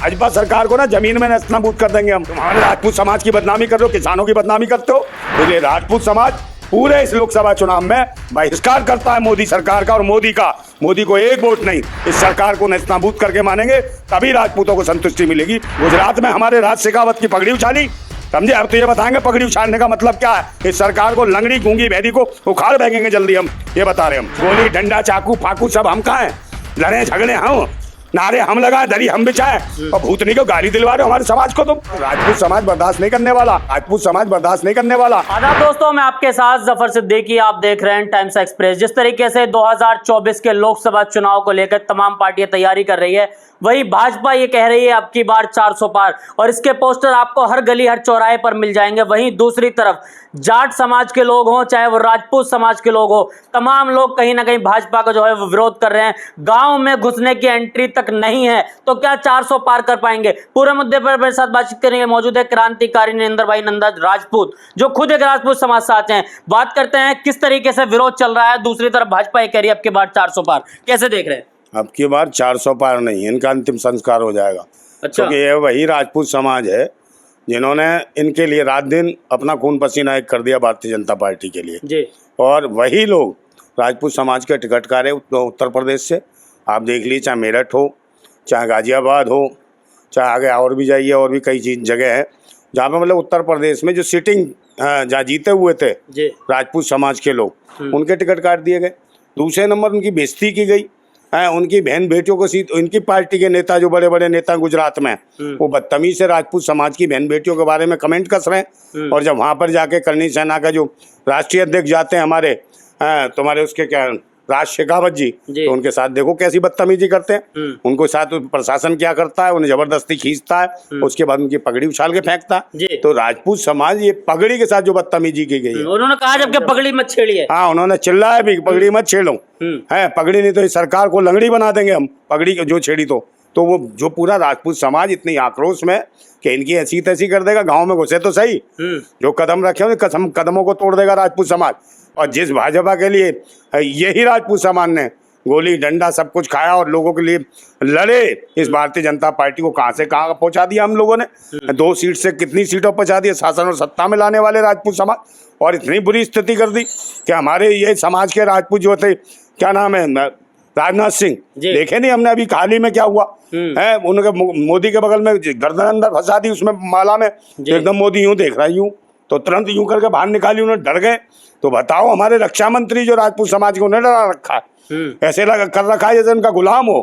भाजपा सरकार को ना जमीन में नस्तानाबूद कर देंगे हम। तुम्हारे राजपूत समाज की बदनामी कर रहे हो, किसानों की बदनामी करते हो। तो ये राजपूत समाज पूरे इस लोकसभा चुनाव में बहिष्कार करता है मोदी सरकार का और मोदी को एक वोट नहीं, इस सरकार को नस्तानाबूद करके मानेंगे, तभी राजपूतों को संतुष्टि मिलेगी। गुजरात में हमारे राज शेखावत की पगड़ी उछाली, समझे। अब तो ये बताएंगे पगड़ी उछालने का मतलब क्या है। इस सरकार को लंगड़ी गूंगी बहरी को उखाड़ फेंकेंगे जल्दी हम, ये बता रहे हम। गोली डंडा चाकू फाकू सब हम कहाँ हैं, लड़े झगड़े हम, नारे हम लगाए, दरी हम बिछाए और भूतनी को गाली दिलवा रहे हो हमारे समाज को। तुम राजपूत समाज बर्दाश्त नहीं करने वाला, राजपूत समाज बर्दाश्त नहीं करने वाला। आदाब दोस्तों, मैं आपके साथ जफर सिद्दीकी, आप देख रहे हैं टाइम्स एक्सप्रेस। जिस तरीके से 2024 के लोकसभा चुनाव को लेकर तमाम पार्टियां तैयारी कर रही है, वही भाजपा ये कह रही है अब की बार 400 पार, और इसके पोस्टर आपको हर गली हर चौराहे पर मिल जाएंगे। वहीं दूसरी तरफ जाट समाज के लोग हों चाहे वो राजपूत समाज के लोग हो, तमाम लोग कहीं ना कहीं भाजपा का जो है वो विरोध कर रहे हैं। गांव में घुसने की एंट्री तक नहीं है तो क्या 400 पार कर पाएंगे? पूरे मुद्दे पर मेरे साथ बातचीत करेंगे। मौजूद है क्रांतिकारी नरेंद्र भाई नंदा राजपूत, जो खुद एक राजपूत समाज से आते हैं। बात करते हैं किस तरीके से विरोध चल रहा है। दूसरी तरफ भाजपा ये कह रही है अब की बार 400 पार, कैसे देख रहे हैं? अब की बार 400 पार नहीं, इनका अंतिम संस्कार हो जाएगा। अच्छा। क्योंकि ये वही राजपूत समाज है जिन्होंने इनके लिए रात दिन अपना खून पसीना एक कर दिया भारतीय जनता पार्टी के लिए जी। और वही लोग राजपूत समाज के टिकटकार है उत्तर प्रदेश से। आप देख लीजिए, चाहे मेरठ हो, चाहे गाजियाबाद हो, चाहे आगे और भी जाइए, और भी कई जगह है जहाँ पे मतलब उत्तर प्रदेश में जो सिटिंग जहाँ जीते हुए थे राजपूत समाज के लोग, उनके टिकट काट दिए गए। दूसरे नंबर उनकी बेइज्जती की गई है, उनकी बहन बेटियों को सीट, उनकी पार्टी के नेता जो बड़े बड़े नेता गुजरात में, वो बदतमीज से राजपूत समाज की बहन बेटियों के बारे में कमेंट कस रहे हैं। और जब वहाँ पर जाके करनी सेना का जो राष्ट्रीय अध्यक्ष जाते हैं हमारे तुम्हारे उसके क्या राज शेखावत जी, तो उनके साथ देखो कैसी बदतमीजी करते हैं। उनको साथ प्रशासन क्या करता है, उन्हें जबरदस्ती खींचता है, उसके बाद उनकी पगड़ी उछाल के फेंकता है। तो राजपूत समाज ये पगड़ी के साथ जो बदतमीजी की गई है, उन्होंने कहा जबकि पगड़ी मत छेड़िए। हाँ, उन्होंने चिल्लाया भी पगड़ी मत छेड़ो, है पगड़ी नहीं तो इस सरकार को लंगड़ी बना देंगे हम, पगड़ी जो छेड़ी तो वो जो पूरा राजपूत समाज इतनी आक्रोश में कि इनकी ऐसी तैसी कर देगा। गांव में घुसे तो सही, जो कदम रखे हो कदमों को तोड़ देगा राजपूत समाज। और जिस भाजपा के लिए यही राजपूत समाज ने गोली डंडा सब कुछ खाया और लोगों के लिए लड़े, इस भारतीय जनता पार्टी को कहां से कहां पहुंचा दिया हम लोगों ने। 2 सीट से कितनी सीटों पहुंचा दिया शासन और सत्ता में लाने वाले राजपूत समाज, और इतनी बुरी स्थिति कर दी कि हमारे ये समाज के राजपूत जो थे, क्या नाम है, राजनाथ सिंह, देखे नहीं हमने अभी हाल ही में क्या हुआ है, उनके मोदी के बगल में गर्दन अंदर फंसा दी उसमें माला में, एकदम मोदी यूं देख रहा है, यूं तो तुरंत यूं करके बाहर निकाली, उन्हें डर गए। तो बताओ हमारे रक्षा मंत्री जो राजपूत समाज को उन्हें डरा रखा है, ऐसे कर रखा है जैसे उनका गुलाम हो।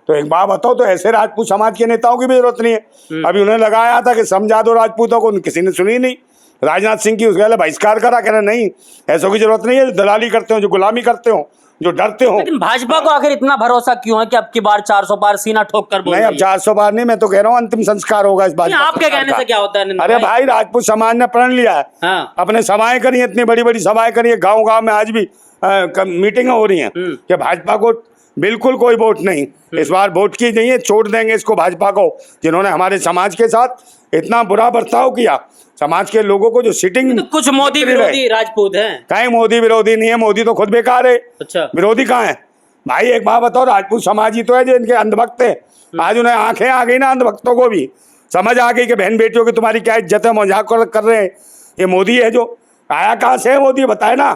तो एक बात बताओ, तो ऐसे राजपूत समाज के नेताओं की भी जरूरत नहीं है। अभी उन्हें लगाया था कि समझा दो राजपूतों को, किसी ने सुनी नहीं। राजनाथ सिंह की उसके बहिष्कार करा, कह रहे नहीं ऐसों की जरूरत नहीं है, दलाली करते हो, जो गुलामी करते हो, जो डरते हो। लेकिन भाजपा को आखिर इतना भरोसा क्यों है कि अब की बार 400 पार सीना ठोक कर बोल? नहीं, अब 400 पार नहीं, मैं तो कह रहा हूँ अंतिम संस्कार होगा इस बात। आपके कहने से क्या होता है? अरे भाई, राजपूत समाज ने प्रण लिया है। हाँ। अपने सभाएं करी, इतनी बड़ी बड़ी सभाएं करी है, गाँव गाँव में आज भी मीटिंग हो रही है कि भाजपा को बिल्कुल कोई वोट नहीं, इस बार वोट की नहीं है, छोड़ देंगे इसको भाजपा को, जिन्होंने हमारे समाज के साथ इतना बुरा बर्ताव किया। समाज के लोगों को जो सिटिंग, तो कुछ मोदी विरोधी राजपूत हैं। कहीं मोदी विरोधी नहीं है, मोदी तो खुद बेकार है। अच्छा। विरोधी कहाँ है भाई? एक बात बताओ, राजपूत समाज ही तो है जो इनके अंधभक्त है। आज उन्हें आंखें आ गई ना, अंधभक्तों को भी समझ आ गई कि बहन बेटियों की तुम्हारी क्या इज्जत है, मजाक कर रहे हैं। ये मोदी है जो आया कहाँ से है मोदी, बताए ना,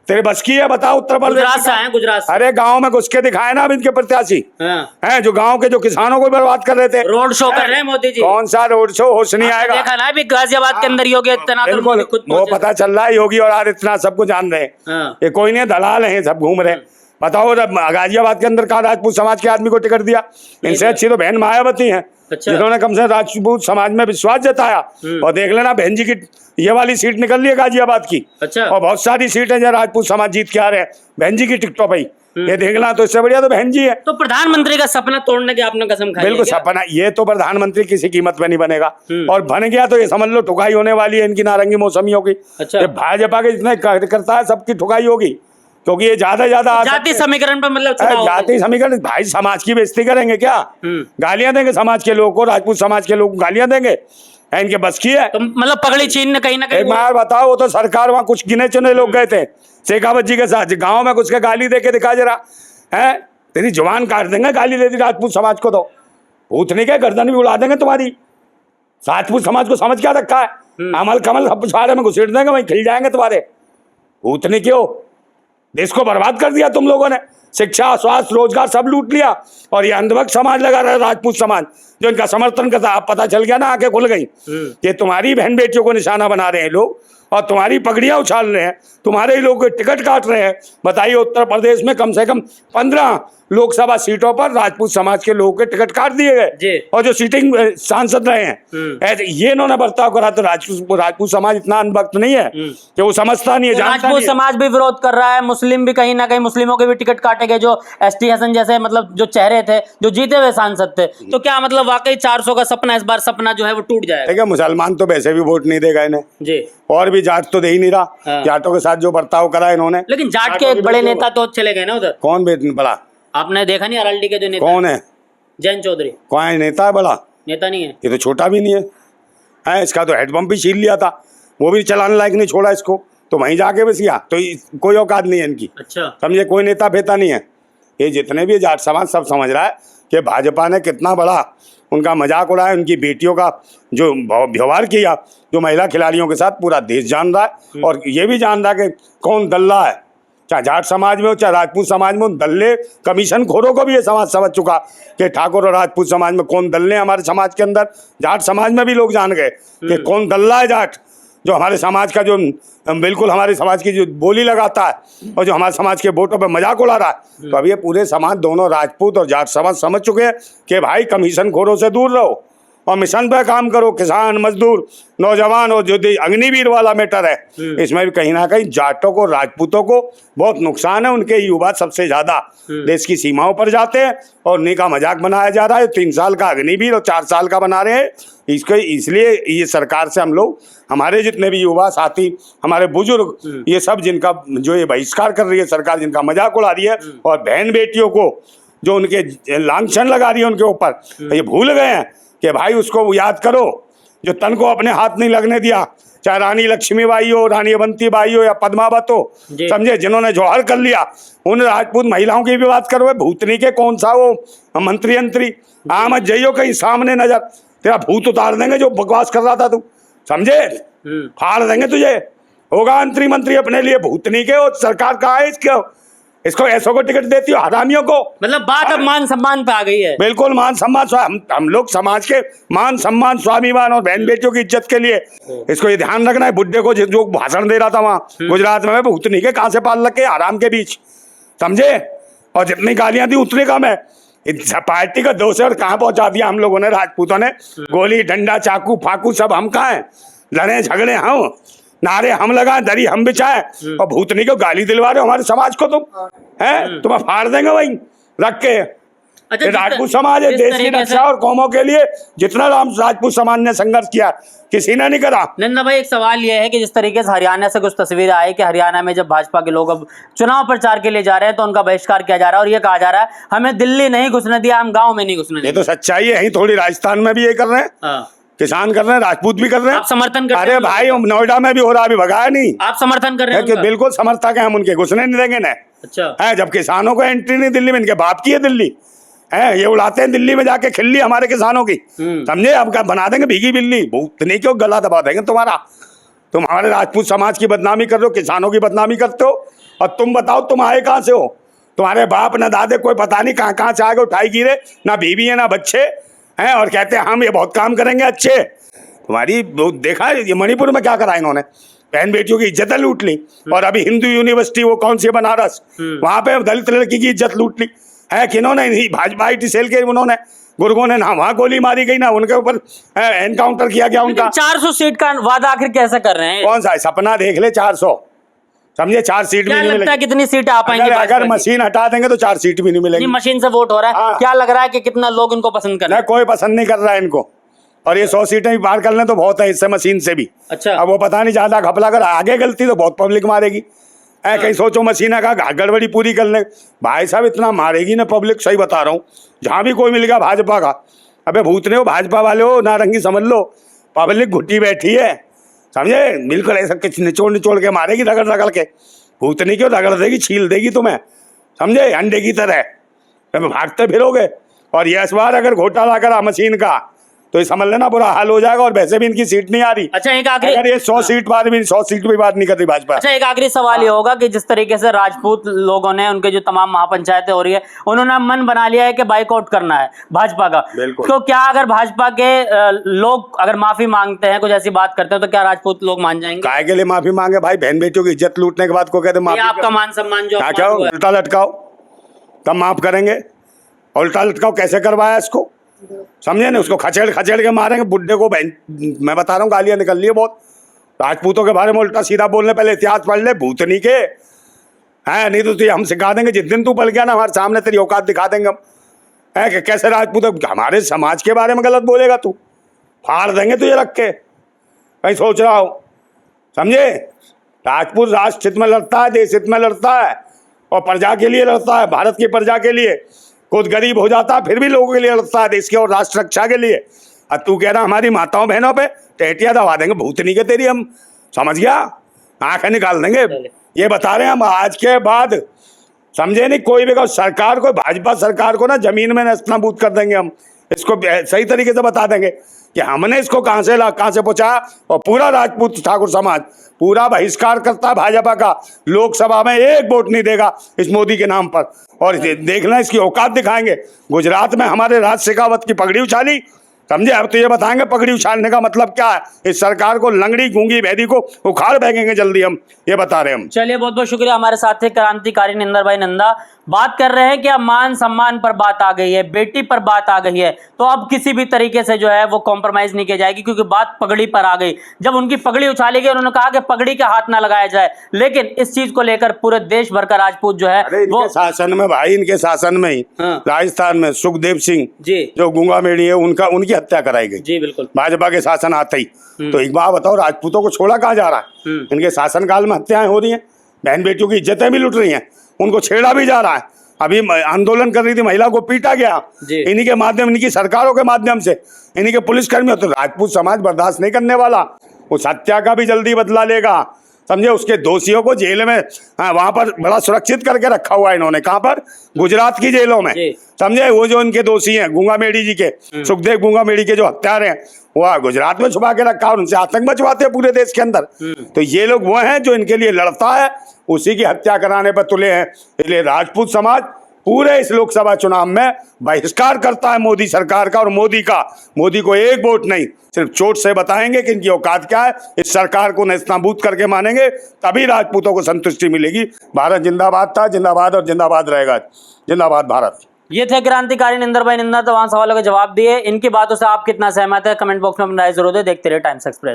तेरे बस की है बता। उत्तर प्रदेश गुजरात से आए, गुजरात से। अरे गांव में घुस के दिखाए ना अब इनके प्रत्याशी हैं, जो गांव के जो किसानों को बर्बाद कर रहे थे। रोड शो कर रहे हैं मोदी जी। कौन सा रोड शो, होश नहीं आएगा। देखा ना अभी गाजियाबाद के अंदर योगी आदित्यनाथ खुद वो पता चल रहा है, योगी और आदित्यनाथ सबको जान रहे हैं। ये कोई नहीं, दलाल है, सब घूम रहे हैं। बताओ गाजियाबाद के अंदर कहा राजपूत समाज के आदमी को टिकट दिया? इनसे अच्छी तो बहन मायावती है, जिन्होंने कम से राजपूत समाज में विश्वास जताया। और देख लेना, बहन जी की ये वाली सीट निकल रही है गाजियाबाद की। अच्छा। और बहुत सारी सीटें जो राजपूत समाज जीत के आ रहे हैं बहन जी की टिकटों पर, ये देखना, तो इससे बढ़िया तो बहन जी है। तो प्रधानमंत्री का सपना तोड़ने की आपने कसम खाई? बिल्कुल सपना, ये तो प्रधानमंत्री किसी कीमत पे नहीं बनेगा, और बन गया तो ये समझ लो ठुकाई होने वाली है इनकी नारंगी मौसमियों की। अच्छा। भाजपा के जितने कार्यकर्ता है सबकी ठुकाई होगी, क्योंकि ये ज्यादा जाति समीकरण पर मतलब जाति समीकरण। भाई समाज की बेइज्जती करेंगे क्या? गालियां देंगे समाज के लोगों को, राजपूत समाज के लोग गालियां देंगे, इनके बस की है? तो मतलब पगड़ी छीन ने कहीं ना कहीं। एक बार बताओ, वो तो सरकार वहां कुछ गिने चुने लोग गए थे शेखावत जी के साथ, गाँव में घुस के गाली दे के दिखा जरा है, तेरी जुबान काट देंगे गाली दे दी राजपूत समाज को। तो भूतनी के गर्दन भी उड़ा देंगे तुम्हारी। राजपूत समाज को समझ क्या रखा है? अमल कमल सब सारे में घुसेड़ देंगे, वहीं खिल जाएंगे तुम्हारे। भूतनी क्यों? देश को बर्बाद कर दिया तुम लोगों ने, शिक्षा स्वास्थ्य रोजगार सब लूट लिया। और ये अंधभक्त समाज लगा रहा है, राजपूत समाज जो इनका समर्थन करता। अब पता चल गया ना, आंखें खुल गई कि तुम्हारी बहन बेटियों को निशाना बना रहे हैं लोग और तुम्हारी पगड़ियां उछाल रहे हैं, तुम्हारे ही लोग टिकट काट रहे हैं। बताइए, उत्तर प्रदेश में कम से कम 15 लोकसभा सीटों पर राजपूत समाज के लोगों के टिकट काट दिए गए और जो सीटिंग सांसद रहे हैं। ऐसे ये इन्होंने बर्ताव करा। तो राजपूत समाज इतना अनभक्त नहीं है कि वो समझता नहीं है, तो जानता राजपूत समाज भी विरोध कर रहा है, मुस्लिम भी कहीं ना कहीं, मुस्लिमों के भी टिकट काटे गए जो एसटी हसन जैसे मतलब जो चेहरे थे, जो जीते हुए सांसद थे। तो क्या मतलब वाकई 400 का सपना इस बार सपना जो है वो टूट जाएगा? ठीक है, मुसलमान तो वैसे भी वोट नहीं देगा इन्हें जी, और भी जाट तो दे ही नहीं रहा। जाटों के साथ जो बर्ताव करा इन्होंने। लेकिन जाट के एक बड़े नेता तो चले गए ना उधर। कौन बड़ा? आपने देखा नहीं अरल्डी के जो नेता कौन है? जैन चौधरी। कौन है नेता? है बड़ा नेता नहीं है ये तो, छोटा भी नहीं है। इसका तो हेडपंप भी छीन लिया था, वो भी चलाने लायक नहीं छोड़ा इसको, तो वहीं जाके बस गया। तो कोई औकात नहीं है इनकी। अच्छा, समझे, कोई नेता फेता नहीं है। ये जितने भी जाट समाज सब समझ रहा है कि भाजपा ने कितना बड़ा उनका मजाक उड़ाया, उनकी बेटियों का जो व्यवहार किया, जो महिला खिलाड़ियों के साथ पूरा देश जान रहा है। और ये भी जान रहा है कि कौन दल्ला है, चाहे जाट समाज में हो चाहे राजपूत समाज में। दल्ले कमीशन खोरों को भी ये समाज समझ चुका कि ठाकुर और राजपूत समाज में कौन दल्ले हैं। हमारे समाज के अंदर जाट समाज में भी लोग जान गए कि कौन दल्ला है जाट, जो हमारे समाज का जो बिल्कुल हमारे समाज की जो बोली लगाता है और जो हमारे समाज के वोटों पे मजाक उड़ा रहा है। तो अब ये पूरे समाज, दोनों राजपूत और जाट समाज समझ चुके हैं कि भाई कमीशन खोरों से दूर रहो और मिशन पे काम करो। किसान मजदूर नौजवान और जो अग्निवीर वाला मैटर है, इसमें भी कहीं ना कहीं जाटों को राजपूतों को बहुत नुकसान है। उनके युवा सबसे ज्यादा देश की सीमाओं पर जाते हैं और उन्हीं का मजाक बनाया जा रहा है। 3 साल का अग्निवीर और 4 साल का बना रहे हैं इसको। इसलिए ये सरकार से हम लोग, हमारे जितने भी युवा साथी, हमारे बुजुर्ग, ये सब जिनका जो ये बहिष्कार कर रही है सरकार, जिनका मजाक उड़ा रही है और बहन बेटियों को जो उनके लांछन लगा रही है उनके ऊपर, ये भूल गए हैं कि भाई उसको याद करो जो तन को अपने हाथ नहीं लगने दिया, चाहे रानी लक्ष्मीबाई हो, रानी अवंतीबाई हो या पद्मावत हो, समझे, जिन्होंने जौहर कर लिया। उन राजपूत महिलाओं की भी बात करो। भूतनी के कौन सा वो मंत्री यंत्री आमद जइयो कहीं सामने नजर, तेरा भूत उतार देंगे जो बकवास कर रहा था तू, समझे, फाड़ देंगे तुझे। होगा मंत्री मंत्री अपने लिए भूतनी के। और सरकार कहाँ है इसको ऐसो को टिकट देती हो, हरामियों को। मतलब बात अब मान सम्मान पे आ गई है। बिल्कुल मान सम्मान। हम लोग समाज के मान सम्मान, स्वाभिमान और बहन बेटियों की इज्जत के लिए इसको ये ध्यान रखना है। बुड्ढे को जो भाषण दे रहा था वहाँ गुजरात में, भूतनी के कहाँ से पाल रखे आराम के बीच, समझे। और जितनी गालियां दी उतनी कम है। पार्टी का दोष है और कहाँ पहुंचा दिया हम लोगों ने, राजपूतों ने। गोली डंडा चाकू फाकू सब हम कहाँ है, लड़े झगड़े हम, नारे हम लगाए, दरी हम बिछाए, और भूतनी को गाली दिलवा रहे हो हमारे समाज को तुम, हैं? तुम्हें फाड़ देंगे वहीं रख के। अच्छा, राजपूत समाज है, देश की रक्षा और कौमों के लिए जितना राजपूत समाज ने संघर्ष किया किसी ने नहीं करा। नंदा भाई, एक सवाल यह है कि जिस तरीके से हरियाणा से कुछ तस्वीरें आई कि हरियाणा में जब भाजपा के लोग अब चुनाव प्रचार के लिए जा रहे हैं तो उनका बहिष्कार किया जा रहा है और ये कहा जा रहा है हमें दिल्ली नहीं घुसने दिया, हम गाँव में नहीं घुसने दिया। ये तो सच्चाई है। यही थोड़ी राजस्थान में भी ये कर रहे हैं, किसान कर रहे हैं, राजपूत भी कर रहे हैं। आप समर्थन कर रहे हैं? अरे भाई, नोएडा में भी हो रहा, अभी भगाया नहीं। आप समर्थन कर रहे हैं? बिल्कुल समर्थक है हम उनके, घुसने नहीं देंगे ना। अच्छा है, जब किसानों को एंट्री नहीं दिल्ली में, इनके बाप की है दिल्ली, है, ये उड़ाते हैं दिल्ली में जाके खिल्ली हमारे किसानों की, समझे। अब क्या बना देंगे भीगी बिल्ली, भूतनी क्यों गला दबा देंगे तुम्हारा। तुम हमारे राजपूत समाज की बदनामी कर रहे हो, किसानों की बदनामी करते हो। और तुम बताओ तुम आए कहाँ से हो? तुम्हारे बाप न दादे कोई पता नहीं कहाँ से आगे उठाई गिरे, ना बीवी है ना बच्चे हैं, और कहते हैं हम ये बहुत काम करेंगे अच्छे। तुम्हारी देखा है ये मणिपुर में क्या करा इन्होंने, बहन बेटियों की इज्जत लूट ली। और अभी हिंदू यूनिवर्सिटी वो कौन सी बनारस, वहां पे दलित लड़की की इज्जत लूट ली है। किन्होंने? भाजपा सेल के उन्होंने गुर्गों ने, ना वहां गोली मारी गई ना उनके ऊपर एनकाउंटर किया गया उनका। 400 सीट का वादा आखिर कैसे कर रहे हैं? कौन सा है? सपना देख ले 400, समझे। 4 सीट भी नहीं मिलेगी। कितनी सीट आ पाएंगी? अगर मशीन हटा देंगे तो 4 सीट भी नहीं मिलेगी। मशीन से वोट हो रहा है। क्या लग रहा है कि कितना लोग इनको पसंद कर रहे हैं? कोई पसंद नहीं कर रहा है इनको। और ये 100 सीटें भी पार कर लें तो बहुत है इससे, मशीन से भी। अच्छा, अब वो पता नहीं ज्यादा घपला, अगर आगे गलती तो बहुत पब्लिक मारेगी। कहीं सोचो मशीन का गड़बड़ी पूरी कर ले, भाई साहब इतना मारेगी ना पब्लिक, सही बता रहा हूँ। जहाँ भी कोई मिलेगा भाजपा का, अबे भूतने हो, भाजपा वाले हो, नारंगी समझ लो, पब्लिक घुट्टी बैठी है, समझे। बिल्कुल ऐसा कुछ निचोड़ निचोड़ के मारेगी, रगड़ रगड़ के। भूतनी क्यों रगड़ देगी, छील देगी तुम्हें, समझे, अंडे की तरह। भागते फिरोगे और ये इस बार अगर घोटाला करा मशीन का तो ये समझ लेना बुरा हाल हो जाएगा। और वैसे भी इनकी सीट नहीं आ रही। अच्छा, एक आखिरी, अगर ये 100 सीट बार भी 100 सीट भी बात नहीं कर रही भाजपा। अच्छा, एक आखिरी सवाल ये होगा कि जिस तरीके से राजपूत लोगों ने, उनके जो तमाम महापंचायतें हो रही है, उन्होंने मन बना लिया है कि बाइकआउट करना है भाजपा का। तो क्या अगर भाजपा के लोग अगर माफी मांगते हैं, कुछ ऐसी बात करते हैं, तो क्या राजपूत लोग मान जाएंगे? काय के लिए माफी मांगे भाई? बहन बेटियों की इज्जत लूटने के बाद को कहते माफी? आपका मान सम्मान जो क्या क्या उल्टा लटकाओ तब माफ करेंगे? उल्टा लटकाओ कैसे करवाया इसको, समझे ना? उसको खचेड़ खचेड़ के मारेंगे बुड्ढे को। मैं बता रहा हूँ गालियां निकल रही है बहुत राजपूतों के बारे में। उल्टा सीधा बोलने, पहले इतिहास पढ़ ले भूतनी के, हैं? नहीं तो तुझे हम सिखा देंगे। जिस दिन तू पल गया ना हमारे सामने, तेरी औकात दिखा देंगे हम, है कि कैसे राजपूत हमारे समाज के बारे में गलत बोलेगा तू, फाड़ देंगे तुझे रख के। कहीं सोच रहा हो, समझे? राजपूत राष्ट्र हित में लड़ता है, देश हित में लड़ता है और प्रजा के लिए लड़ता है, भारत की प्रजा के लिए। खुद गरीब हो जाता है फिर भी लोगों के लिए लड़ता है, देश के और राष्ट्र रक्षा के लिए। अब तू कह रहा हमारी माताओं बहनों पे टेटियां दबा देंगे भूतनी के तेरी, हम समझ गया, आंखें निकाल देंगे। ये बता रहे हैं हम आज के बाद, समझे नहीं? कोई भी सरकार को, भाजपा सरकार को ना जमीन में नस्तानाबूद कर देंगे हम। इसको सही तरीके से बता देंगे कि हमने इसको कहाँ से पहुंचाया। और पूरा राजपूत ठाकुर समाज पूरा बहिष्कार करता है भाजपा का। लोकसभा में एक वोट नहीं देगा इस मोदी के नाम पर। और देखना इसकी औकात दिखाएंगे। गुजरात में हमारे राज शेखावत की पगड़ी उछाली, समझे? अब तो ये बताएंगे पगड़ी उछालने का मतलब क्या है। इस सरकार को लंगड़ी गूंगी भेदी को उखाड़ फेंकेंगे जल्दी, हम ये बता रहे हैं हम। चलिए, बहुत बहुत शुक्रिया। हमारे साथ थे क्रांतिकारी निंदर भाई नंदा। बात कर रहे हैं कि अब मान सम्मान पर बात आ गई है, बेटी पर बात आ गई है, तो अब किसी भी तरीके से जो है वो कॉम्प्रोमाइज नहीं की जाएगी, क्योंकि बात पगड़ी पर आ गई। जब उनकी पगड़ी उछाली गई, उन्होंने कहा कि पगड़ी का हाथ ना लगाया जाए, लेकिन इस चीज को लेकर पूरे देश भर का राजपूत जो है वो शासन में भाई, इनके शासन में ही राजस्थान में सुखदेव सिंह जी जो गूंगा मेढ़ी है, उनकी हत्या कराई गई। जी बिल्कुल, भाजपा के शासन आते ही। तो एक बात बताओ, राजपूतों को छोड़ा कहाँ जा रहा है? इनके शासनकाल में हत्याएं हो रही हैं, बहन बेटियों की इज्जतें भी लुट रही हैं, उनको छेड़ा भी जा रहा है। अभी आंदोलन कर रही थी महिला को पीटा गया इन्हीं के माध्यम, इनकी सरकारों के माध्यम से, इन्हीं के पुलिसकर्मियों। तो राजपूत समाज बर्दाश्त नहीं करने वाला, उस हत्या का भी जल्दी बदला लेगा, समझे? उसके दोषियों को जेल में, हाँ, वहां पर बड़ा सुरक्षित करके रखा हुआ है इन्होंने। कहाँ पर? गुजरात की जेलों में, समझे? वो जो इनके दोषी हैं गूंगा मेढ़ी जी के, सुखदेव गूंगा मेढ़ी के जो हत्यारे हैं, वो गुजरात में छुपा के रखा और उनसे आतंक मचवाते हैं पूरे देश के अंदर। तो ये लोग वो हैं जो इनके लिए लड़ता है, उसी की हत्या कराने पर तुले हैं। इसलिए राजपूत समाज पूरे इस लोकसभा चुनाव में बहिष्कार करता है मोदी सरकार का। और मोदी को एक वोट नहीं, सिर्फ चोट से बताएंगे कि इनकी औकात क्या है। इस सरकार को नेस्तनाबूद करके मानेंगे, तभी राजपूतों को संतुष्टि मिलेगी। भारत जिंदाबाद था, जिंदाबाद और जिंदाबाद रहेगा। जिंदाबाद भारत। ये थे क्रांतिकारी निंदर भाई नंदा। तमाम सवालों के जवाब दिए। इनकी बातों से आप कितना सहमत है, कमेंट बॉक्स में अपनी राय जरूर दें। देखते रहिए टाइम्स एक्सप्रेस।